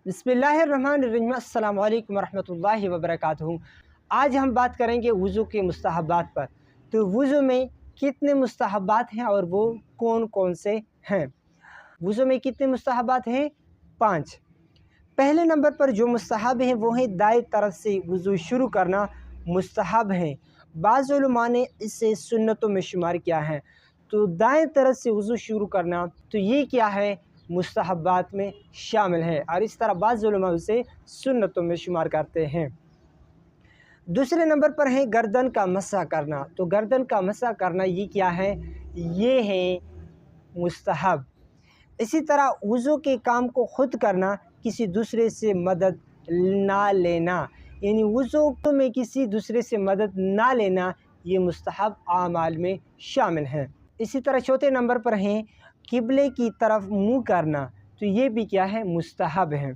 बिस्मिल्लाहिर्रहमानिर्रहीम। अस्सलाम वालेकुम रहमतुल्लाहि व बरकातुहू। आज हम बात करेंगे वज़ू के मुस्तहब्बात पर। तो वज़ू में कितने मुस्तहब्बात हैं और वो कौन कौन से हैं? वज़ू में कितने मुस्तहब्बात हैं? 5। पहले नंबर पर जो मुस्तहब हैं वो है दाएं तरफ से वज़ू शुरू करना मुस्तहब है। बाज़ उलमा ने इसे सुन्नतों में शुमार किया है। तो दाएं तरफ से वज़ू शुरू करना तो ये क्या है? मुस्तहब्बात में शामिल है और इस तरह बाज़ उलमा उसे सुन्नतों में शुमार करते हैं। दूसरे नंबर पर है गर्दन का मसा करना। तो गर्दन का मसा करना ये क्या है? ये है मुस्तहब। इसी तरह वज़ू के काम को ख़ुद करना, किसी दूसरे से मदद ना लेना, यानी वज़ू में किसी दूसरे से मदद ना लेना, ये मुस्तहब आमाल में शामिल है। इसी तरह चौथे नंबर पर हैं किबले की तरफ मुँह करना। तो ये भी क्या है? मुस्तहब है।